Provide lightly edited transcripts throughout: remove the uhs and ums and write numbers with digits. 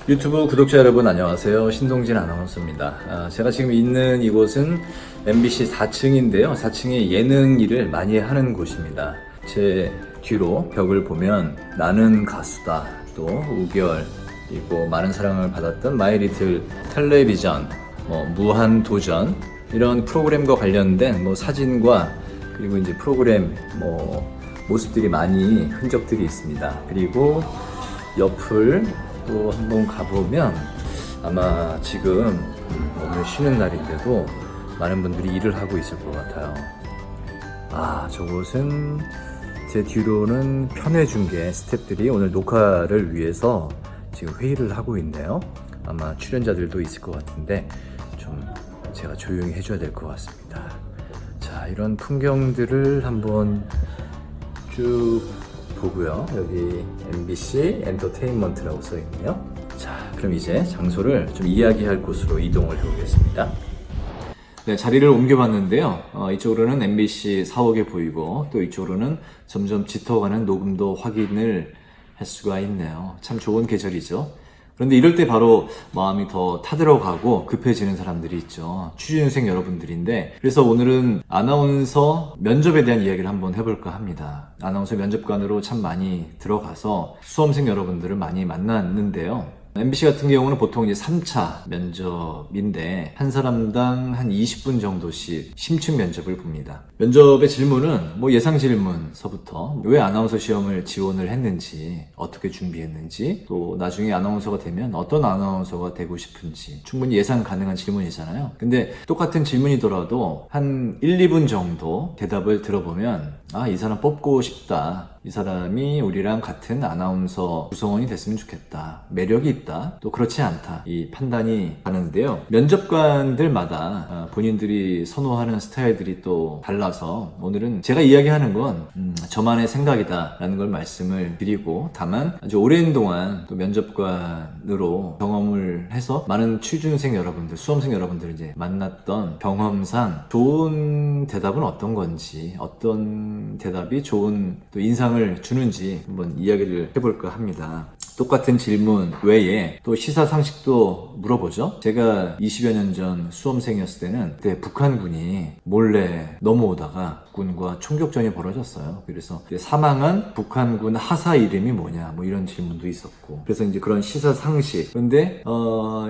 유튜브 구독자 여러분 안녕하세요. 신동진 아나운서입니다. 제가 지금 있는 이곳은 MBC 4층인데요. 4층이 예능 일을 많이 하는 곳입니다. 제 뒤로 벽을 보면 나는 가수다, 또 우결, 그리고 많은 사랑을 받았던 마이리틀 텔레비전, 무한도전 이런 프로그램과 관련된 사진과 그리고 이제 프로그램 모습들이 많이 흔적들이 있습니다. 그리고 옆을 또 한번 가보면 아마 지금 오늘 쉬는 날인데도 많은 분들이 일을 하고 있을 것 같아요. 저곳은 제 뒤로는 편의중계 스태프들이 오늘 녹화를 위해서 지금 회의를 하고 있네요. 아마 출연자들도 있을 것 같은데 좀 제가 조용히 해줘야 될 것 같습니다. 자, 이런 풍경들을 한번 쭉 보고요. 여기 MBC 엔터테인먼트라고 써있네요. 자, 그럼 이제 장소를 좀 이야기할 곳으로 이동을 해보겠습니다. 네, 자리를 옮겨봤는데요. 이쪽으로는 MBC 사옥이 보이고 또 이쪽으로는 점점 짙어가는 녹음도 확인을 할 수가 있네요. 참 좋은 계절이죠. 그런데 이럴 때 바로 마음이 더 타들어가고 급해지는 사람들이 있죠. 취준생 여러분들인데, 그래서 오늘은 아나운서 면접에 대한 이야기를 한번 해볼까 합니다. 아나운서 면접관으로 참 많이 들어가서 수험생 여러분들을 많이 만났는데요. MBC 같은 경우는 보통 이제 3차 면접인데 한 사람당 한 20분 정도씩 심층 면접을 봅니다. 면접의 질문은 예상 질문서부터 왜 아나운서 시험을 지원을 했는지, 어떻게 준비했는지, 또 나중에 아나운서가 되면 어떤 아나운서가 되고 싶은지 충분히 예상 가능한 질문이잖아요. 근데 똑같은 질문이더라도 한 1, 2분 정도 대답을 들어보면 이 사람 뽑고 싶다, 이 사람이 우리랑 같은 아나운서 구성원이 됐으면 좋겠다, 매력이 있다, 또 그렇지 않다, 이 판단이 가는데요. 면접관들마다 본인들이 선호하는 스타일들이 또 달라서 오늘은 제가 이야기하는 건 저만의 생각이다 라는 걸 말씀을 드리고, 다만 아주 오랜 동안 또 면접관으로 경험을 해서 많은 취준생 여러분들, 수험생 여러분들 이제 만났던 경험상 좋은 대답은 어떤 건지, 어떤 대답이 좋은 또 인상을 주는지 한번 이야기를 해볼까 합니다. 똑같은 질문 외에 또 시사상식도 물어보죠. 제가 20여 년 전 수험생이었을 때는 그때 북한군이 몰래 넘어오다가 군과 총격전이 벌어졌어요. 그래서 사망한 북한군 하사 이름이 뭐냐, 이런 질문도 있었고, 그래서 이제 그런 시사상식. 그런데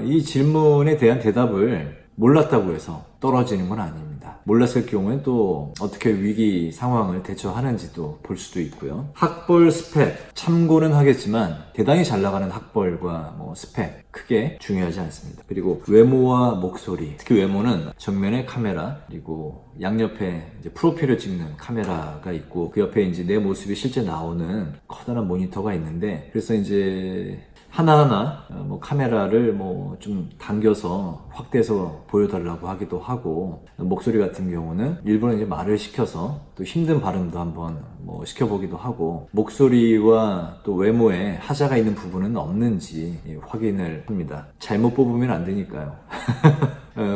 이 질문에 대한 대답을 몰랐다고 해서 떨어지는 건 아닙니다. 몰랐을 경우엔 또 어떻게 위기 상황을 대처하는지도 볼 수도 있고요. 학벌 스펙, 참고는 하겠지만 대단히 잘 나가는 학벌과 스펙 크게 중요하지 않습니다. 그리고 외모와 목소리, 특히 외모는 정면에 카메라, 그리고 양옆에 이제 프로필을 찍는 카메라가 있고, 그 옆에 이제 내 모습이 실제 나오는 커다란 모니터가 있는데, 그래서 이제 하나하나 카메라를 좀 당겨서 확대해서 보여달라고 하기도 하고, 목소리 같은 경우는 일부러 이제 말을 시켜서 또 힘든 발음도 한번 시켜보기도 하고, 목소리와 또 외모에 하자가 있는 부분은 없는지 확인을 합니다. 잘못 뽑으면 안 되니까요.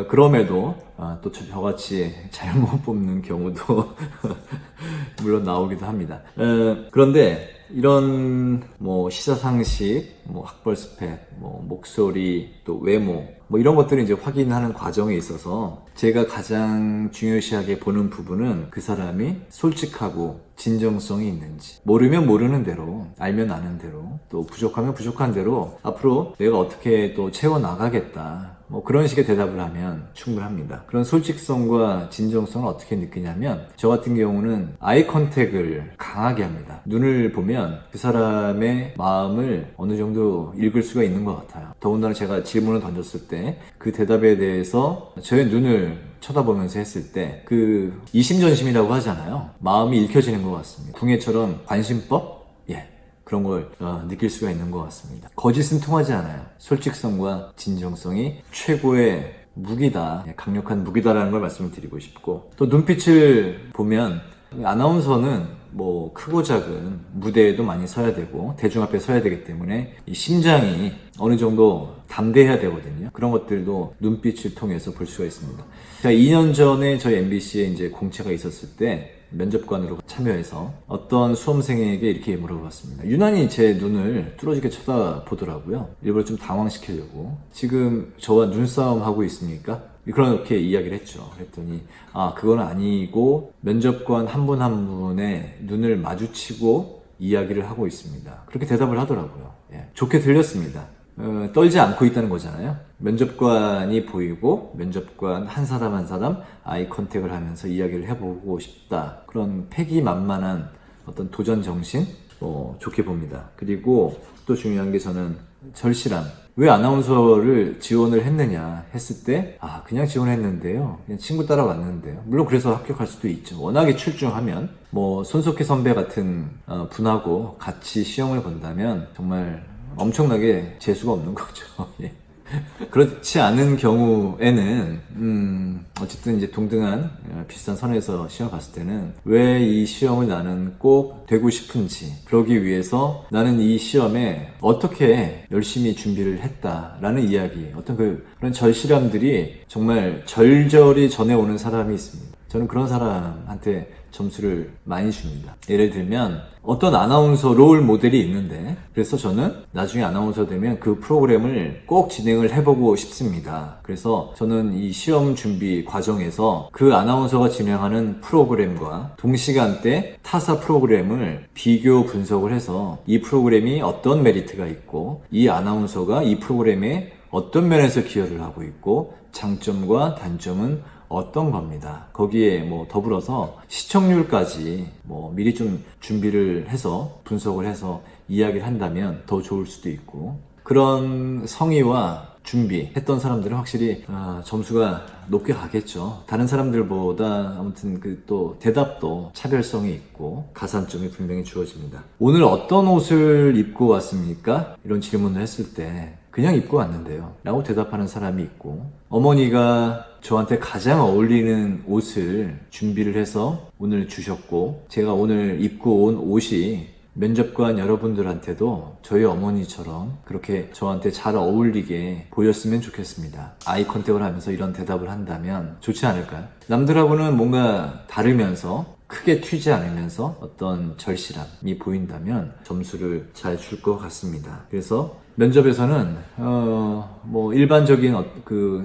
그럼에도 또 저같이 잘못 뽑는 경우도 물론 나오기도 합니다. 그런데 이런 시사상식, 학벌 스펙, 목소리, 또 외모, 이런 것들을 이제 확인하는 과정에 있어서 제가 가장 중요시하게 보는 부분은 그 사람이 솔직하고 진정성이 있는지, 모르면 모르는 대로, 알면 아는 대로, 또 부족하면 부족한 대로 앞으로 내가 어떻게 또 채워나가겠다, 그런 식의 대답을 하면 충분합니다. 그런 솔직성과 진정성을 어떻게 느끼냐면, 저 같은 경우는 아이 컨택을 강하게 합니다. 눈을 보면 그 사람의 마음을 어느 정도 읽을 수가 있는 것 같아요. 더군다나 제가 질문을 던졌을 때 그 대답에 대해서 저의 눈을 쳐다보면서 했을 때 그 이심전심이라고 하잖아요. 마음이 읽혀지는 것 같습니다. 궁예처럼 관심법? 그런 걸 느낄 수가 있는 것 같습니다. 거짓은 통하지 않아요. 솔직성과 진정성이 최고의 무기다, 강력한 무기다라는 걸 말씀을 드리고 싶고, 또 눈빛을 보면 아나운서는 뭐 크고 작은 무대에도 많이 서야 되고 대중 앞에 서야 되기 때문에 이 심장이 어느 정도 담대해야 되거든요. 그런 것들도 눈빛을 통해서 볼 수가 있습니다. 제가 2년 전에 저희 MBC에 이제 공채가 있었을 때 면접관으로 참여해서 어떤 수험생에게 이렇게 물어봤습니다. 유난히 제 눈을 뚫어지게 쳐다보더라고요. 일부러 좀 당황시키려고. 지금 저와 눈싸움 하고 있습니까? 그렇게 이야기를 했죠. 그랬더니 그건 아니고 면접관 한 분 한 분의 눈을 마주치고 이야기를 하고 있습니다. 그렇게 대답을 하더라고요. 예, 좋게 들렸습니다. 떨지 않고 있다는 거잖아요. 면접관이 보이고 면접관 한 사람 한 사람 아이 컨택을 하면서 이야기를 해보고 싶다. 그런 패기만만한 어떤 도전 정신 좋게 봅니다. 그리고 또 중요한 게 저는 절실함. 왜 아나운서를 지원을 했느냐 했을 때 그냥 지원했는데요. 그냥 친구 따라 왔는데요. 물론 그래서 합격할 수도 있죠. 워낙에 출중하면 손석희 선배 같은 분하고 같이 시험을 본다면 정말 엄청나게 재수가 없는 거죠. 예. 그렇지 않은 경우에는 어쨌든 이제 동등한 비슷한 선에서 시험 봤을 때는 왜 이 시험을 나는 꼭 되고 싶은지, 그러기 위해서 나는 이 시험에 어떻게 열심히 준비를 했다라는 이야기, 어떤 그런 절실함들이 정말 절절히 전해오는 사람이 있습니다. 저는 그런 사람한테 점수를 많이 줍니다. 예를 들면 어떤 아나운서 롤 모델이 있는데, 그래서 저는 나중에 아나운서 되면 그 프로그램을 꼭 진행을 해보고 싶습니다. 그래서 저는 이 시험 준비 과정에서 그 아나운서가 진행하는 프로그램과 동시간대 타사 프로그램을 비교 분석을 해서 이 프로그램이 어떤 메리트가 있고 이 아나운서가 이 프로그램에 어떤 면에서 기여를 하고 있고 장점과 단점은 어떤 겁니다. 거기에 더불어서 시청률까지 미리 좀 준비를 해서 분석을 해서 이야기를 한다면 더 좋을 수도 있고, 그런 성의와 준비했던 사람들은 확실히 점수가 높게 가겠죠. 다른 사람들보다 아무튼 또 대답도 차별성이 있고 가산점이 분명히 주어집니다. 오늘 어떤 옷을 입고 왔습니까? 이런 질문을 했을 때 그냥 입고 왔는데요 라고 대답하는 사람이 있고, 어머니가 저한테 가장 어울리는 옷을 준비를 해서 오늘 주셨고, 제가 오늘 입고 온 옷이 면접관 여러분들한테도 저희 어머니처럼 그렇게 저한테 잘 어울리게 보였으면 좋겠습니다. 아이 컨택을 하면서 이런 대답을 한다면 좋지 않을까요? 남들하고는 뭔가 다르면서 크게 튀지 않으면서 어떤 절실함이 보인다면 점수를 잘 줄 것 같습니다. 그래서 면접에서는 일반적인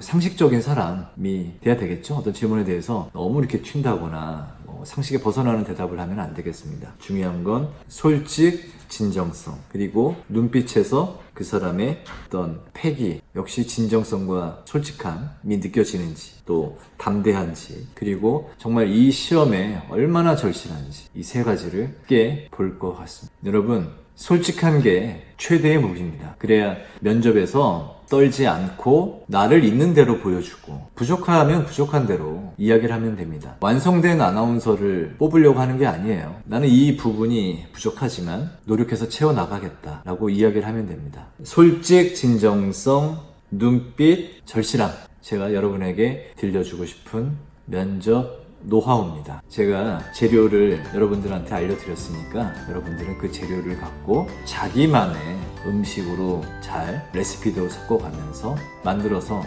상식적인 사람이 돼야 되겠죠. 어떤 질문에 대해서 너무 이렇게 튄다거나 상식에 벗어나는 대답을 하면 안 되겠습니다. 중요한 건 솔직, 진정성, 그리고 눈빛에서 그 사람의 어떤 패기, 역시 진정성과 솔직함이 느껴지는지, 또 담대한지, 그리고 정말 이 시험에 얼마나 절실한지, 이 세 가지를 함께 볼 것 같습니다. 여러분, 솔직한 게 최대의 무기입니다. 그래야 면접에서 떨지 않고 나를 있는 대로 보여주고, 부족하면 부족한 대로 이야기를 하면 됩니다. 완성된 아나운서를 뽑으려고 하는 게 아니에요. 나는 이 부분이 부족하지만 노력해서 채워나가겠다 라고 이야기를 하면 됩니다. 솔직, 진정성, 눈빛, 절실함, 제가 여러분에게 들려주고 싶은 면접 노하우입니다. 제가 재료를 여러분들한테 알려드렸으니까 여러분들은 그 재료를 갖고 자기만의 음식으로 잘 레시피도 섞어가면서 만들어서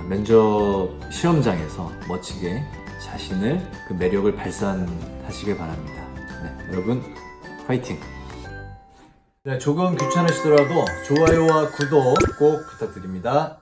면접 시험장에서 멋지게 자신의 그 매력을 발산하시길 바랍니다. 네, 여러분 화이팅! 네, 조금 귀찮으시더라도 좋아요와 구독 꼭 부탁드립니다.